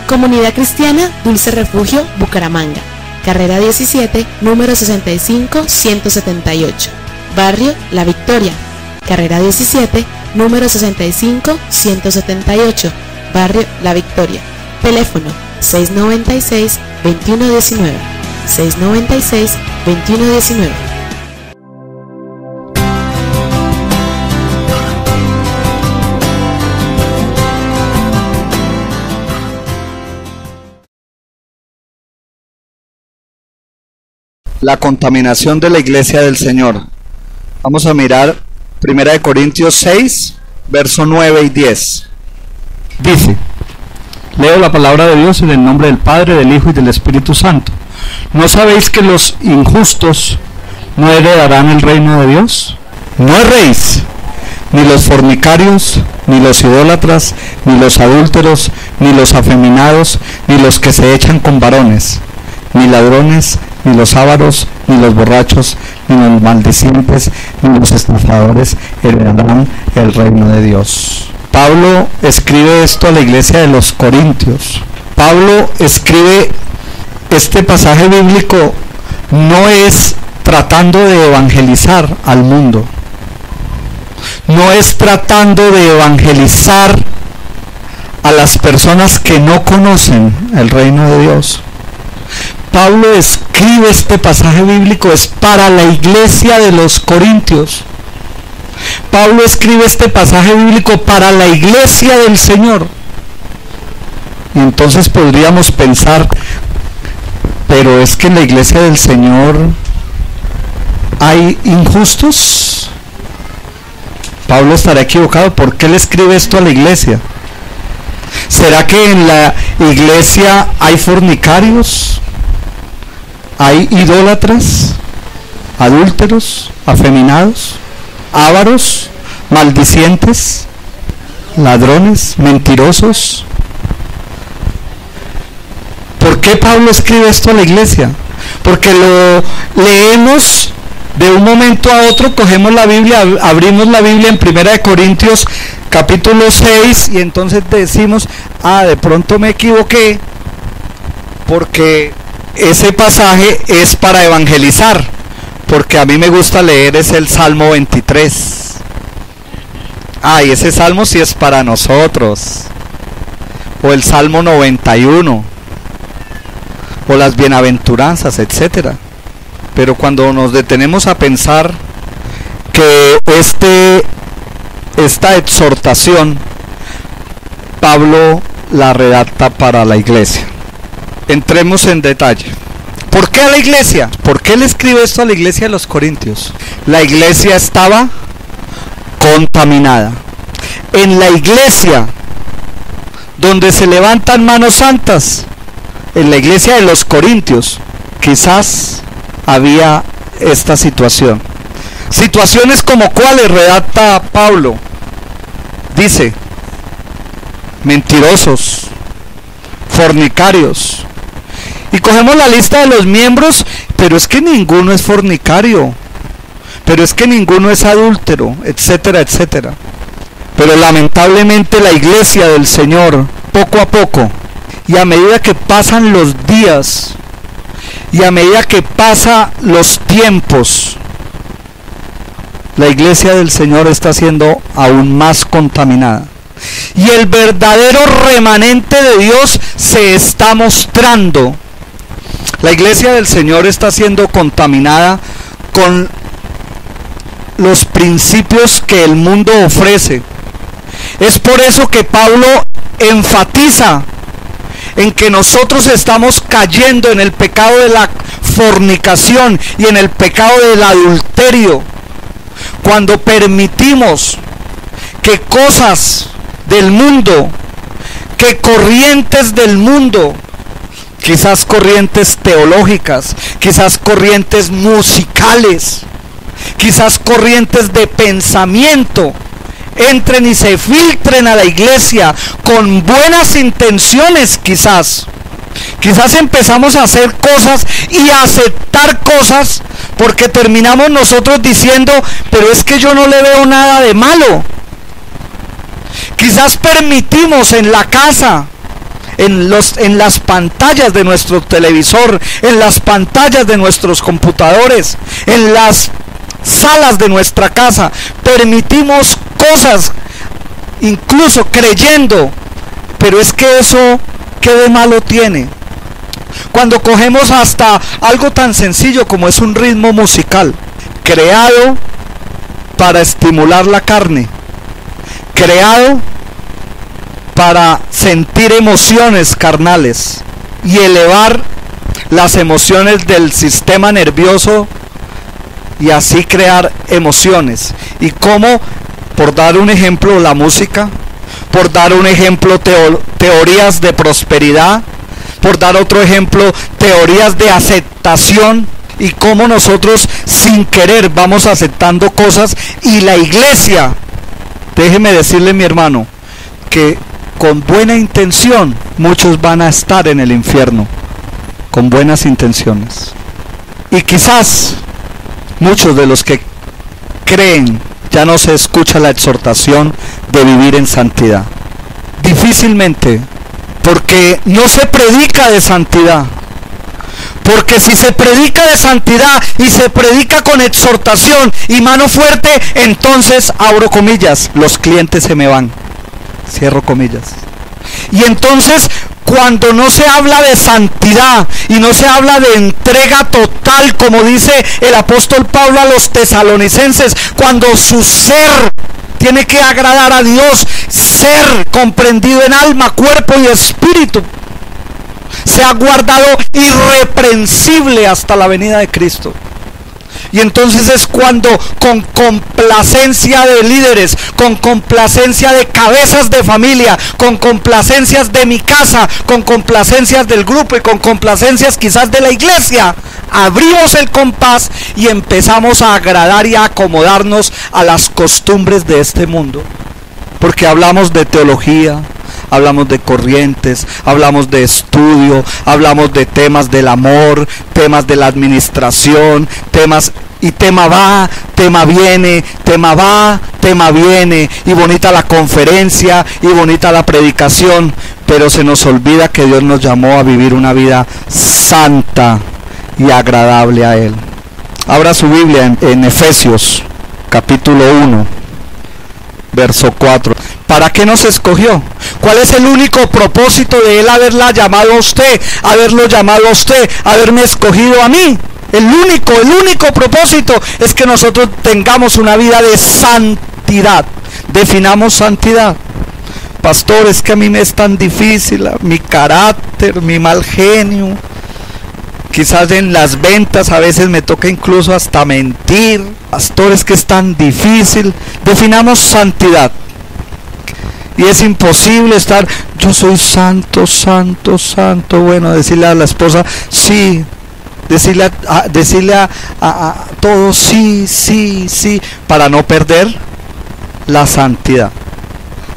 Comunidad Cristiana Dulce Refugio, Bucaramanga. Carrera 17, número 65-178. Barrio La Victoria. Carrera 17, número 65-178. Barrio La Victoria. Teléfono 696-2119. 696-2119. La contaminación de la iglesia del Señor. Vamos a mirar 1 Corintios 6, verso 9 y 10. Dice: leo la palabra de Dios en el nombre del Padre, del Hijo y del Espíritu Santo. ¿No sabéis que los injustos no heredarán el reino de Dios? No erréis, ni los fornicarios, ni los idólatras, ni los adúlteros, ni los afeminados, ni los que se echan con varones, ni ladrones, ni los ávaros, ni los borrachos, ni los maldicientes, ni los estafadores heredarán el reino de Dios. Pablo escribe esto a la iglesia de los Corintios. Pablo escribe este pasaje bíblico no es tratando de evangelizar al mundo, no es tratando de evangelizar a las personas que no conocen el reino de Dios. Pablo escribe este pasaje bíblico es para la iglesia de los Corintios. Pablo escribe este pasaje bíblico para la iglesia del Señor. Y entonces podríamos pensar, pero es que en la iglesia del Señor hay injustos. Pablo estará equivocado. ¿Por qué le escribe esto a la iglesia? ¿Será que en la iglesia hay fornicarios? ¿Hay idólatras, adúlteros, afeminados, ávaros, maldicientes, ladrones, mentirosos? ¿Por qué Pablo escribe esto a la iglesia? Porque lo leemos de un momento a otro, cogemos la Biblia, abrimos la Biblia en 1 Corintios capítulo 6 y entonces decimos, de pronto me equivoqué, porque ese pasaje es para evangelizar, porque a mí me gusta leer es el Salmo 23. Y ese salmo sí es para nosotros, o el Salmo 91, o las bienaventuranzas, etcétera. Pero cuando nos detenemos a pensar que esta exhortación Pablo la redacta para la iglesia, entremos en detalle. ¿Por qué a la iglesia? ¿Por qué le escribe esto a la iglesia de los Corintios? La iglesia estaba contaminada. En la iglesia donde se levantan manos santas, en la iglesia de los Corintios, quizás había esta situación. Situaciones como cuáles redacta Pablo. Dice: mentirosos, fornicarios. Y cogemos la lista de los miembros, pero es que ninguno es fornicario, pero es que ninguno es adúltero, etcétera, etcétera. Pero lamentablemente la iglesia del Señor, poco a poco, y a medida que pasan los días, y a medida que pasan los tiempos, la iglesia del Señor está siendo aún más contaminada. Y el verdadero remanente de Dios se está mostrando. La iglesia del Señor está siendo contaminada con los principios que el mundo ofrece. Es por eso que Pablo enfatiza en que nosotros estamos cayendo en el pecado de la fornicación y en el pecado del adulterio, cuando permitimos que cosas del mundo, que corrientes del mundo, quizás corrientes teológicas, quizás corrientes musicales, quizás corrientes de pensamiento, entren y se filtren a la iglesia con buenas intenciones. Quizás empezamos a hacer cosas y a aceptar cosas porque terminamos nosotros diciendo, pero es que yo no le veo nada de malo. Quizás permitimos en la casa, en las pantallas de nuestro televisor, en las pantallas de nuestros computadores, en las salas de nuestra casa. Permitimos cosas, incluso creyendo, pero es que eso, ¿qué de malo tiene? Cuando cogemos hasta algo tan sencillo como es un ritmo musical, creado para estimular la carne, creado para sentir emociones carnales y elevar las emociones del sistema nervioso y así crear emociones. Y como, por dar un ejemplo, la música, por dar un ejemplo, teorías de prosperidad, por dar otro ejemplo, teorías de aceptación, y cómo nosotros sin querer vamos aceptando cosas, y la iglesia, déjeme decirle, mi hermano, que con buena intención muchos van a estar en el infierno, con buenas intenciones, y quizás muchos de los que creen ya no se escucha la exhortación de vivir en santidad, difícilmente, porque no se predica de santidad. Porque si se predica de santidad y se predica con exhortación y mano fuerte, entonces, abro comillas, los clientes se me van, cierro comillas. Y entonces, cuando no se habla de santidad y no se habla de entrega total, como dice el apóstol Pablo a los tesalonicenses, cuando su ser tiene que agradar a Dios, ser comprendido en alma, cuerpo y espíritu, se ha guardado irreprensible hasta la venida de Cristo. Y entonces es cuando, con complacencia de líderes, con complacencia de cabezas de familia, con complacencias de mi casa, con complacencias del grupo y con complacencias quizás de la iglesia, abrimos el compás y empezamos a agradar y a acomodarnos a las costumbres de este mundo. Porque hablamos de teología, hablamos de corrientes, hablamos de estudio, hablamos de temas del amor, temas de la administración, temas, y tema va, tema viene, tema va, tema viene, y bonita la conferencia, y bonita la predicación, pero se nos olvida que Dios nos llamó a vivir una vida santa y agradable a Él. Abra su Biblia en Efesios, capítulo 1. Verso 4. ¿Para qué nos escogió? ¿Cuál es el único propósito de Él haberla llamado a usted, haberlo llamado a usted, haberme escogido a mí? El único propósito es que nosotros tengamos una vida de santidad. Definamos santidad. Pastor, es que a mí me es tan difícil, mi carácter, mi mal genio. Quizás en las ventas a veces me toca incluso hasta mentir. Pastor, es que es tan difícil. Definamos santidad. Y es imposible estar, yo soy santo, santo, santo. Bueno, decirle a la esposa, sí. Decirle a todos, sí, sí, sí. Para no perder la santidad.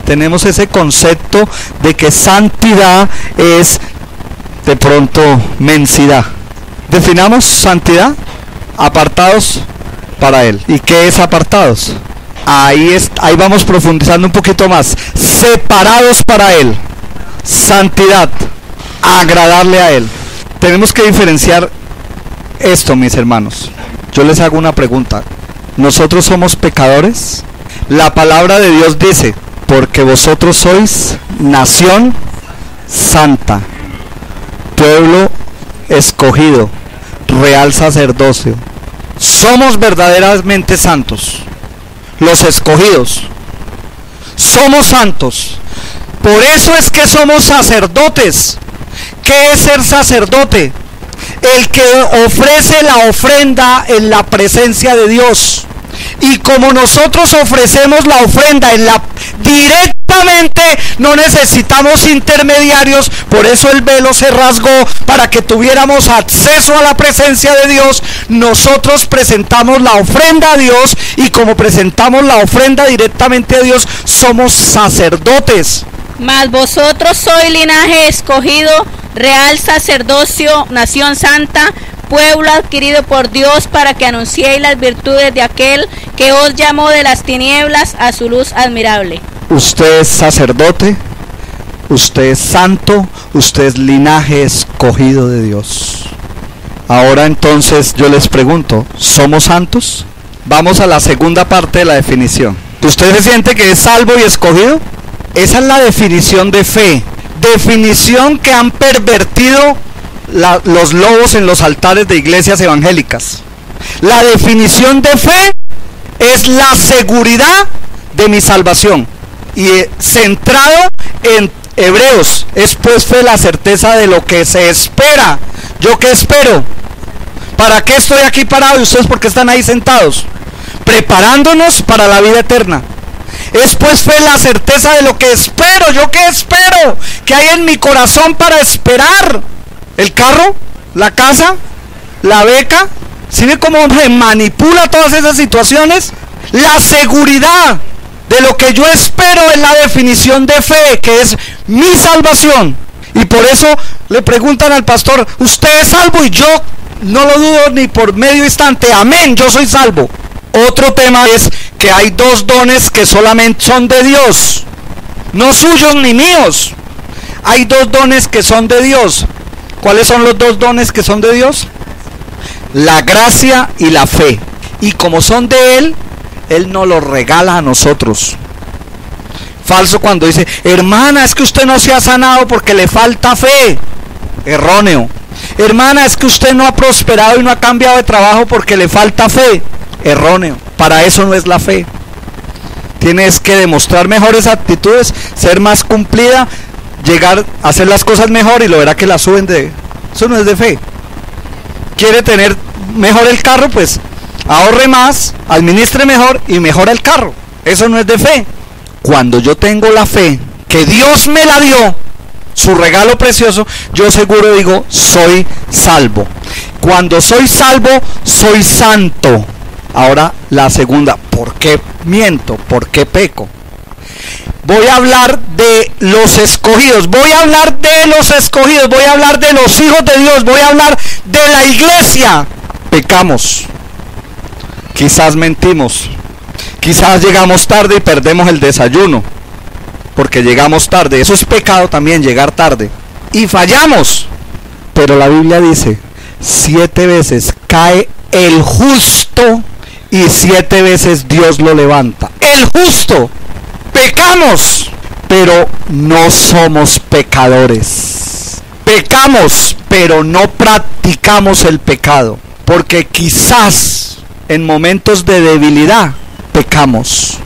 Tenemos ese concepto de que santidad es de pronto mensidad. Definamos santidad, apartados para Él. ¿Y qué es apartados? Ahí vamos profundizando un poquito más. Separados para Él. Santidad, agradarle a Él. Tenemos que diferenciar esto, mis hermanos. Yo les hago una pregunta. ¿Nosotros somos pecadores? La palabra de Dios dice, porque vosotros sois nación santa, pueblo escogido, real sacerdocio. Somos verdaderamente santos, los escogidos. Somos santos. Por eso es que somos sacerdotes. ¿Qué es ser sacerdote? El que ofrece la ofrenda en la presencia de Dios. Y como nosotros ofrecemos la ofrenda directamente, no necesitamos intermediarios. Por eso el velo se rasgó, para que tuviéramos acceso a la presencia de Dios. Nosotros presentamos la ofrenda a Dios, y como presentamos la ofrenda directamente a Dios, somos sacerdotes. Mas vosotros sois linaje escogido, real sacerdocio, nación santa, pueblo adquirido por Dios, para que anunciéis las virtudes de aquel que os llamó de las tinieblas a su luz admirable. Usted es sacerdote, usted es santo, usted es linaje escogido de Dios. Ahora entonces yo les pregunto, ¿somos santos? Vamos a la segunda parte de la definición. ¿Usted se siente que es salvo y escogido? Esa es la definición de fe. Definición que han pervertido los lobos en los altares de iglesias evangélicas. La definición de fe es la seguridad de mi salvación. Y centrado en Hebreos, es pues fe la certeza de lo que se espera. ¿Yo qué espero? ¿Para qué estoy aquí parado y ustedes por qué están ahí sentados? Preparándonos para la vida eterna. Es pues fe la certeza de lo que espero. ¿Yo qué espero? ¿Qué hay en mi corazón para esperar? ¿El carro? ¿La casa? ¿La beca? ¿Sí ve cómo se manipula todas esas situaciones? La seguridad de lo que yo espero es la definición de fe, que es mi salvación. Y por eso le preguntan al pastor, ¿usted es salvo? Y yo no lo dudo ni por medio instante, amén, yo soy salvo. Otro tema es que hay dos dones que solamente son de Dios, no suyos ni míos. Hay dos dones que son de Dios. ¿Cuáles son los dos dones que son de Dios? La gracia y la fe. Y como son de Él, Él nos los regala a nosotros. Falso cuando dice, hermana, es que usted no se ha sanado porque le falta fe. Erróneo. Hermana, es que usted no ha prosperado y no ha cambiado de trabajo porque le falta fe. Erróneo. Para eso no es la fe. Tienes que demostrar mejores actitudes, ser más cumplida, llegar a hacer las cosas mejor y lo verá que la suben de... Eso no es de fe. Quiere tener mejor el carro, pues ahorre más, administre mejor y mejora el carro. Eso no es de fe. Cuando yo tengo la fe, que Dios me la dio, su regalo precioso, yo seguro digo, soy salvo. Cuando soy salvo, soy santo. Ahora la segunda, ¿por qué miento? ¿Por qué peco? Voy a hablar de los escogidos, voy a hablar de los escogidos, voy a hablar de los hijos de Dios, voy a hablar de la iglesia. Pecamos, quizás mentimos, quizás llegamos tarde y perdemos el desayuno, porque llegamos tarde. Eso es pecado también, llegar tarde. Y fallamos, pero la Biblia dice, 7 veces cae el justo y 7 veces Dios lo levanta. El justo. Pecamos, pero no somos pecadores. Pecamos, pero no practicamos el pecado, porque quizás en momentos de debilidad pecamos,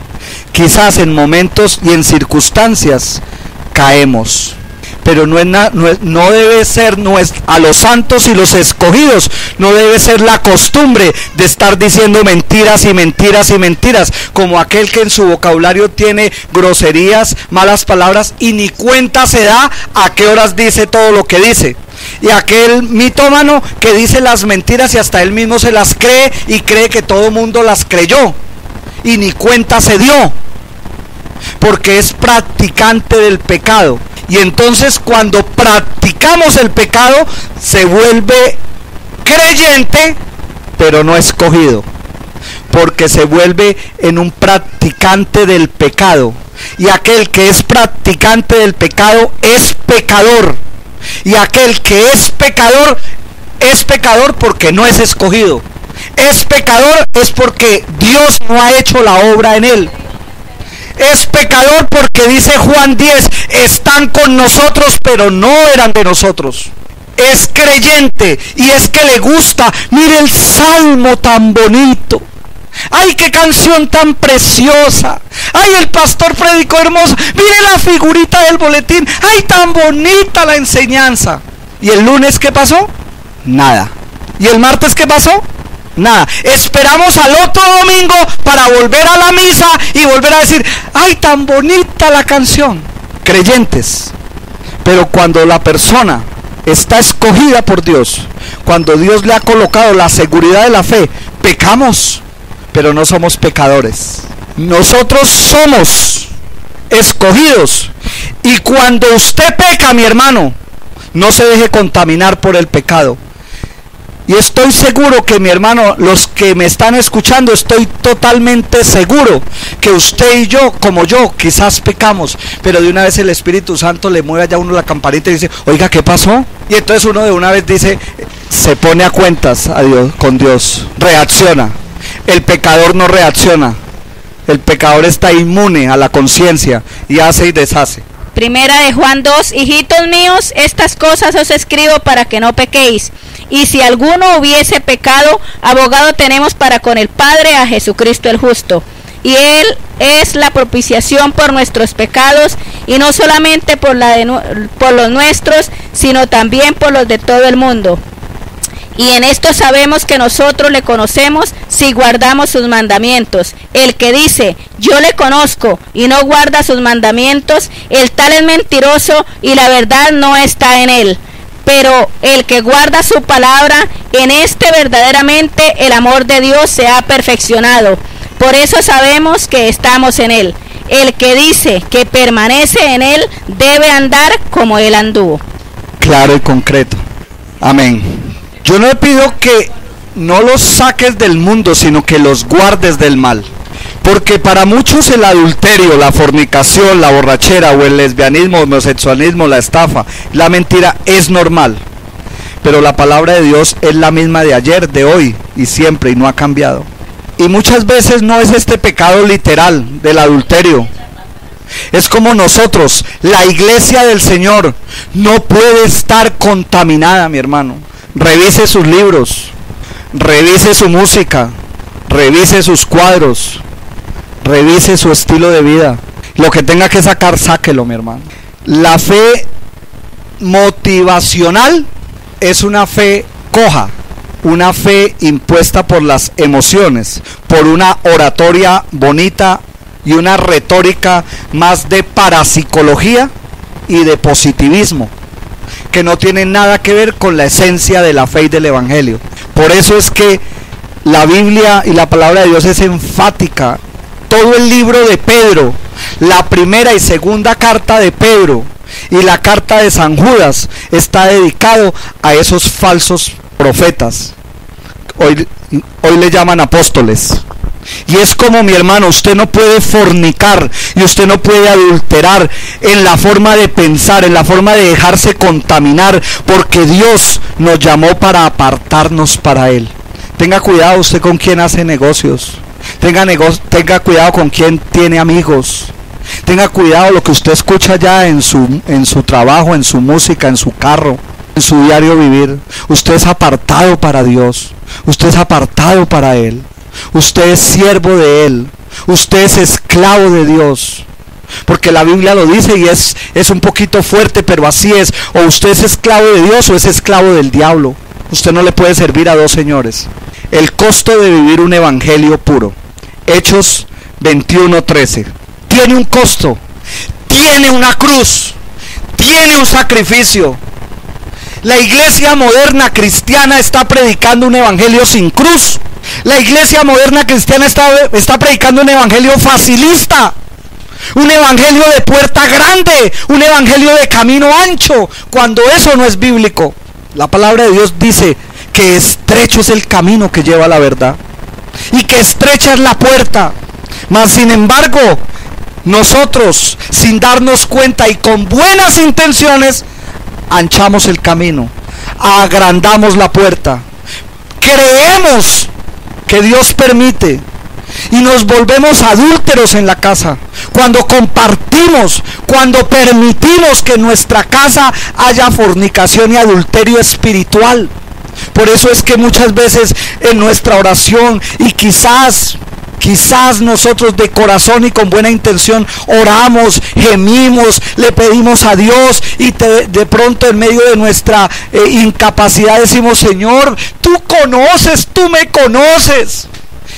quizás en momentos y en circunstancias caemos, pero no debe ser a los santos y los escogidos, no debe ser la costumbre de estar diciendo mentiras y mentiras y mentiras, como aquel que en su vocabulario tiene groserías, malas palabras y ni cuenta se da a qué horas dice todo lo que dice. Y aquel mitómano que dice las mentiras y hasta él mismo se las cree y cree que todo mundo las creyó y ni cuenta se dio, porque es practicante del pecado. Y entonces cuando practicamos el pecado se vuelve creyente, pero no escogido, porque se vuelve en un practicante del pecado. Y aquel que es practicante del pecado es pecador. Y aquel que es pecador porque no es escogido. Es pecador es porque Dios no ha hecho la obra en él. Es pecador porque dice Juan 10, están con nosotros pero no eran de nosotros. Es creyente y es que le gusta. Mire el salmo tan bonito. Ay, qué canción tan preciosa. Ay, el pastor predicó hermoso. Mire la figurita del boletín. Ay, tan bonita la enseñanza. ¿Y el lunes qué pasó? Nada. ¿Y el martes qué pasó? Nada. Esperamos al otro domingo para volver a la misa y volver a decir, ay, tan bonita la canción. Creyentes. Pero cuando la persona está escogida por Dios, cuando Dios le ha colocado la seguridad de la fe, pecamos, pero no somos pecadores. Nosotros somos escogidos. Y cuando usted peca, mi hermano, no se deje contaminar por el pecado. Y estoy seguro que mi hermano, los que me están escuchando, estoy totalmente seguro que usted y yo, como yo, quizás pecamos, pero de una vez el Espíritu Santo le mueve allá a uno la campanita y dice, oiga, ¿qué pasó? Y entonces uno de una vez dice, se pone a cuentas a Dios, con Dios, reacciona. El pecador no reacciona, el pecador está inmune a la conciencia y hace y deshace. Primera de Juan 2, hijitos míos, estas cosas os escribo para que no pequéis. Y si alguno hubiese pecado, abogado tenemos para con el Padre, a Jesucristo el justo. Y Él es la propiciación por nuestros pecados, y no solamente por los nuestros, sino también por los de todo el mundo. Y en esto sabemos que nosotros le conocemos si guardamos sus mandamientos. El que dice, yo le conozco, y no guarda sus mandamientos, el tal es mentiroso y la verdad no está en él. Pero el que guarda su palabra, en este verdaderamente el amor de Dios se ha perfeccionado. Por eso sabemos que estamos en él. El que dice que permanece en él debe andar como él anduvo. Claro y concreto. Amén. Yo no le pido que no los saques del mundo, sino que los guardes del mal. Porque para muchos el adulterio, la fornicación, la borrachera o el lesbianismo, el homosexualismo, la estafa, la mentira es normal. Pero la palabra de Dios es la misma de ayer, de hoy y siempre, y no ha cambiado. Y muchas veces no es este pecado literal del adulterio. Es como nosotros, la iglesia del Señor no puede estar contaminada, mi hermano. Revise sus libros, revise su música, revise sus cuadros, revise su estilo de vida. Lo que tenga que sacar, sáquelo, mi hermano. La fe motivacional es una fe coja, una fe impuesta por las emociones, por una oratoria bonita y una retórica más de parapsicología y de positivismo, que no tiene nada que ver con la esencia de la fe y del evangelio. Por eso es que la Biblia y la palabra de Dios es enfática. Todo el libro de Pedro, la primera y segunda carta de Pedro y la carta de San Judas está dedicado a esos falsos profetas. Hoy le llaman apóstoles. Y es como, mi hermano, usted no puede fornicar y usted no puede adulterar en la forma de pensar, en la forma de dejarse contaminar, porque Dios nos llamó para apartarnos para Él. Tenga cuidado usted con quién hace negocios. Tenga cuidado con quién tiene amigos. Tenga cuidado lo que usted escucha ya en su trabajo, en su música, en su carro, en su diario vivir. Usted es apartado para Dios. Usted es apartado para Él. Usted es siervo de Él. Usted es esclavo de Dios. Porque la Biblia lo dice y es un poquito fuerte, pero así es. O usted es esclavo de Dios o es esclavo del diablo. Usted no le puede servir a dos señores. El costo de vivir un evangelio puro. Hechos 21:13. Tiene un costo. Tiene una cruz. Tiene un sacrificio. La iglesia moderna cristiana está predicando un evangelio sin cruz. La iglesia moderna cristiana está predicando un evangelio facilista, un evangelio de puerta grande, un evangelio de camino ancho, cuando eso no es bíblico. La palabra de Dios dice que estrecho es el camino que lleva a la verdad y que estrecha es la puerta. Mas sin embargo, nosotros, sin darnos cuenta y con buenas intenciones, anchamos el camino, agrandamos la puerta, creemos que Dios permite y nos volvemos adúlteros en la casa cuando compartimos, cuando permitimos que en nuestra casa haya fornicación y adulterio espiritual. Por eso es que muchas veces en nuestra oración, y quizás nosotros de corazón y con buena intención oramos, gemimos, le pedimos a Dios, y de pronto en medio de nuestra incapacidad decimos: Señor, tú conoces, tú me conoces.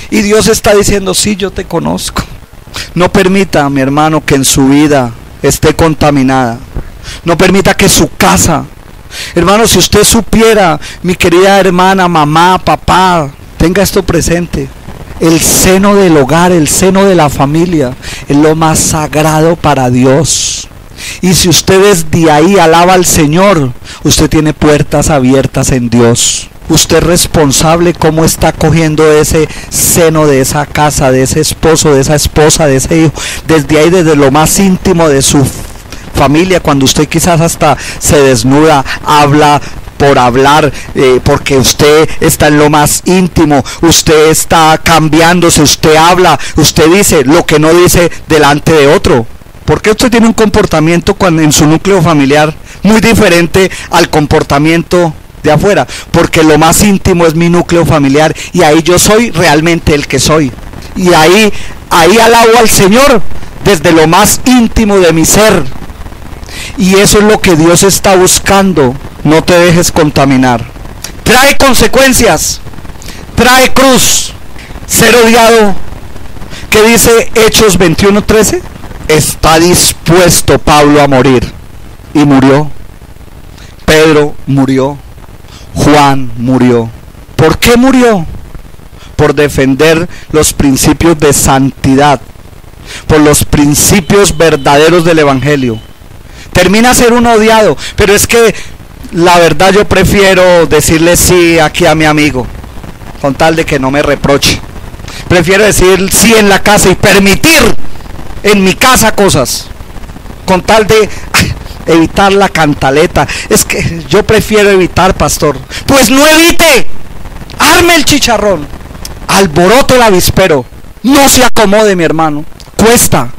Y Dios está diciendo: sí, yo te conozco. No permita, mi hermano, que en su vida esté contaminada. No permita que su casa, hermano, si usted supiera, mi querida hermana, mamá, papá, tenga esto presente. El seno del hogar, el seno de la familia es lo más sagrado para Dios. Y si usted desde ahí alaba al Señor, usted tiene puertas abiertas en Dios. Usted es responsable cómo está cogiendo ese seno de esa casa, de ese esposo, de esa esposa, de ese hijo, desde ahí, desde lo más íntimo de su familia, cuando usted quizás hasta se desnuda, habla por hablar, porque usted está en lo más íntimo, usted está cambiándose, usted habla, usted dice lo que no dice delante de otro. ¿Por qué usted tiene un comportamiento en su núcleo familiar muy diferente al comportamiento de afuera? Porque lo más íntimo es mi núcleo familiar y ahí yo soy realmente el que soy. Y ahí alabo al Señor desde lo más íntimo de mi ser. Y eso es lo que Dios está buscando. No te dejes contaminar. Trae consecuencias, trae cruz. Ser odiado, ¿qué dice Hechos 21:13? Está dispuesto Pablo a morir. Y murió. Pedro murió. Juan murió. ¿Por qué murió? Por defender los principios de santidad, por los principios verdaderos del Evangelio. Termina a ser un odiado, pero es que la verdad yo prefiero decirle sí aquí a mi amigo, con tal de que no me reproche. Prefiero decir sí en la casa y permitir en mi casa cosas, con tal de evitar la cantaleta. Es que yo prefiero evitar, pastor. Pues no evite, arme el chicharrón, alborote el avispero, no se acomode, mi hermano. Cuesta.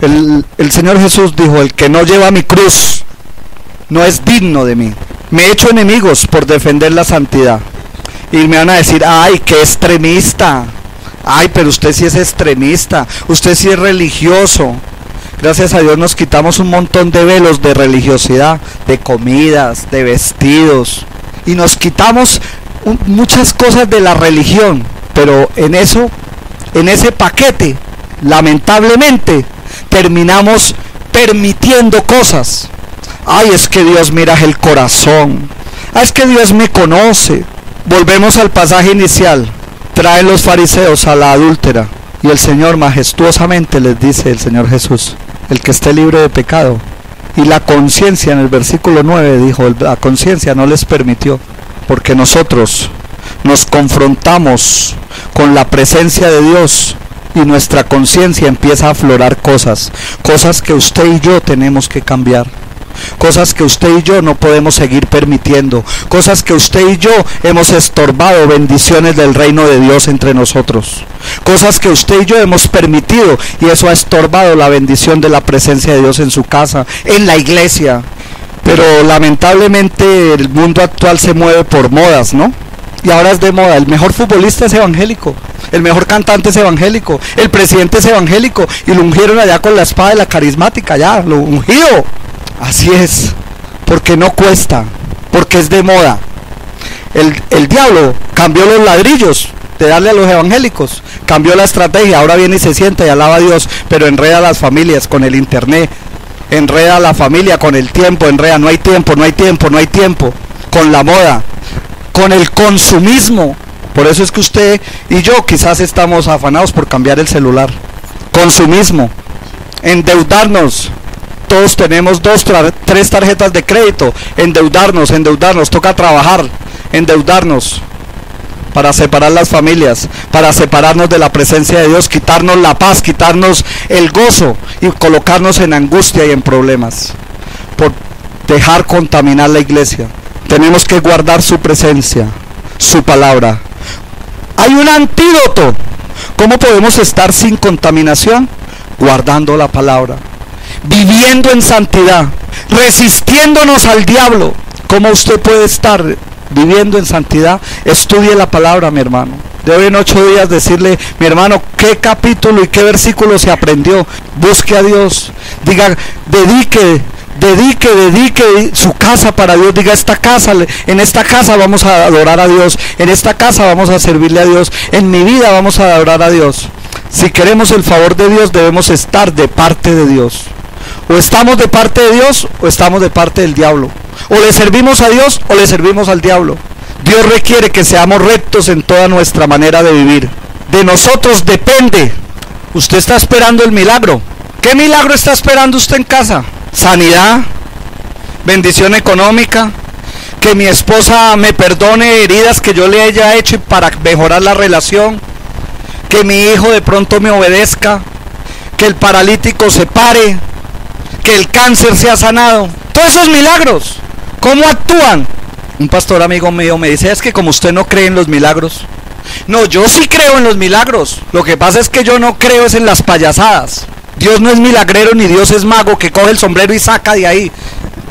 El Señor Jesús dijo: el que no lleva mi cruz no es digno de mí. Me he hecho enemigos por defender la santidad. Y me van a decir: ay, qué extremista. Ay, pero usted sí es extremista, usted sí es religioso. Gracias a Dios nos quitamos un montón de velos de religiosidad, de comidas, de vestidos, y nos quitamos muchas cosas de la religión. Pero en ese paquete, lamentablemente, terminamos permitiendo cosas. Ay, es que Dios mira el corazón. Ay, es que Dios me conoce. Volvemos al pasaje inicial. Traen los fariseos a la adúltera y el Señor majestuosamente les dice, el Señor Jesús: el que esté libre de pecado. Y la conciencia, en el versículo 9 dijo, la conciencia no les permitió, porque nosotros nos confrontamos con la presencia de Dios y nuestra conciencia empieza a aflorar cosas que usted y yo tenemos que cambiar. Cosas que usted y yo no podemos seguir permitiendo, cosas que usted y yo hemos estorbado bendiciones del reino de Dios entre nosotros, cosas que usted y yo hemos permitido y eso ha estorbado la bendición de la presencia de Dios en su casa, en la iglesia. Pero lamentablemente el mundo actual se mueve por modas, ¿no? Y ahora es de moda, el mejor futbolista es evangélico, el mejor cantante es evangélico, el presidente es evangélico, y lo ungieron allá con la espada de la carismática, ya, lo ungió. Así es, porque no cuesta, porque es de moda. El diablo cambió los ladrillos de darle a los evangélicos, cambió la estrategia, ahora viene y se sienta y alaba a Dios, pero enreda a las familias con el internet, enreda a la familia con el tiempo, enreda, no hay tiempo, con la moda, con el consumismo. Por eso es que usted y yo quizás estamos afanados por cambiar el celular. Consumismo, endeudarnos. Todos tenemos 2, 3 tarjetas de crédito. Endeudarnos, toca trabajar, endeudarnos para separar las familias, para separarnos de la presencia de Dios, quitarnos la paz, quitarnos el gozo y colocarnos en angustia y en problemas por dejar contaminar la iglesia. Tenemos que guardar su presencia, su palabra. Hay un antídoto. ¿Cómo podemos estar sin contaminación? Guardando la palabra, viviendo en santidad, resistiéndonos al diablo. ¿Cómo usted puede estar viviendo en santidad? Estudie la palabra, mi hermano. Debe en 8 días decirle: mi hermano, qué capítulo y qué versículo se aprendió. Busque a Dios, diga, dedique su casa para Dios. Diga: en esta casa vamos a adorar a Dios, en esta casa vamos a servirle a Dios, en mi vida vamos a adorar a Dios. Si queremos el favor de Dios, debemos estar de parte de Dios. O estamos de parte de Dios o estamos de parte del diablo. O le servimos a Dios o le servimos al diablo. Dios requiere que seamos rectos en toda nuestra manera de vivir. De nosotros depende. Usted está esperando el milagro. ¿Qué milagro está esperando usted en casa? Sanidad, bendición económica, que mi esposa me perdone heridas que yo le haya hecho para mejorar la relación, que mi hijo de pronto me obedezca, que el paralítico se pare, que el cáncer sea sanado. Todos esos milagros, ¿cómo actúan? Un pastor amigo mío me dice, es que como usted no cree en los milagros. No, yo sí creo en los milagros. Lo que pasa es que yo no creo es en las payasadas. Dios no es milagrero ni Dios es mago que coge el sombrero y saca de ahí.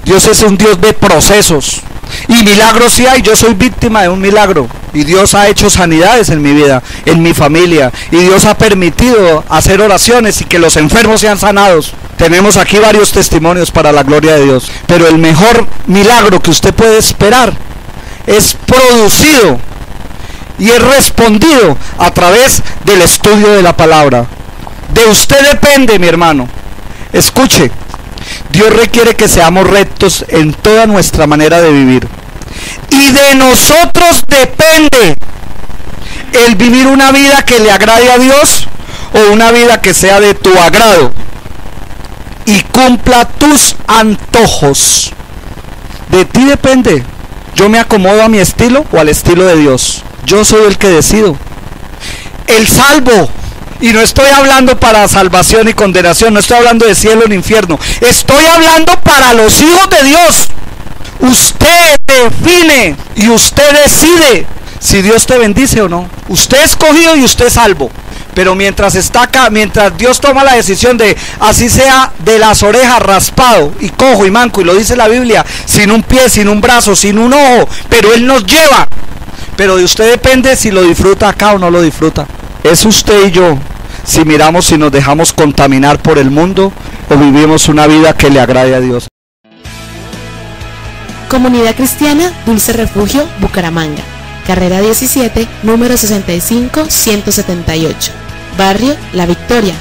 Dios es un Dios de procesos. Y milagros sí hay, yo soy víctima de un milagro. Y Dios ha hecho sanidades en mi vida, en mi familia. Y Dios ha permitido hacer oraciones y que los enfermos sean sanados. Tenemos aquí varios testimonios para la gloria de Dios. Pero el mejor milagro que usted puede esperar es producido y es respondido a través del estudio de la palabra. De usted depende, mi hermano. Escuche, Dios requiere que seamos rectos en toda nuestra manera de vivir. Y de nosotros depende el vivir una vida que le agrade a Dios o una vida que sea de tu agrado y cumpla tus antojos. De ti depende. Yo me acomodo a mi estilo o al estilo de Dios. Yo soy el que decido. El salvo. Y no estoy hablando para salvación y condenación, no estoy hablando de cielo ni infierno, estoy hablando para los hijos de Dios. Usted define y usted decide si Dios te bendice o no. Usted es escogido y usted es salvo. Pero mientras está acá, mientras Dios toma la decisión de, así sea de las orejas raspado y cojo y manco, y lo dice la Biblia, sin un pie, sin un brazo, sin un ojo, pero Él nos lleva. Pero de usted depende si lo disfruta acá o no lo disfruta. Es usted y yo, si miramos si nos dejamos contaminar por el mundo o vivimos una vida que le agrade a Dios. Comunidad Cristiana Dulce Refugio, Bucaramanga. Carrera 17, número 65-178. Barrio La Victoria.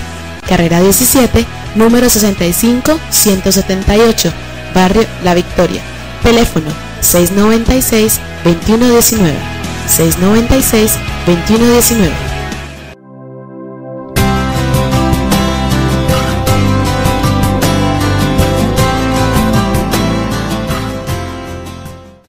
Carrera 17, número 65-178. Barrio La Victoria. Teléfono 696-2119. 696-2119.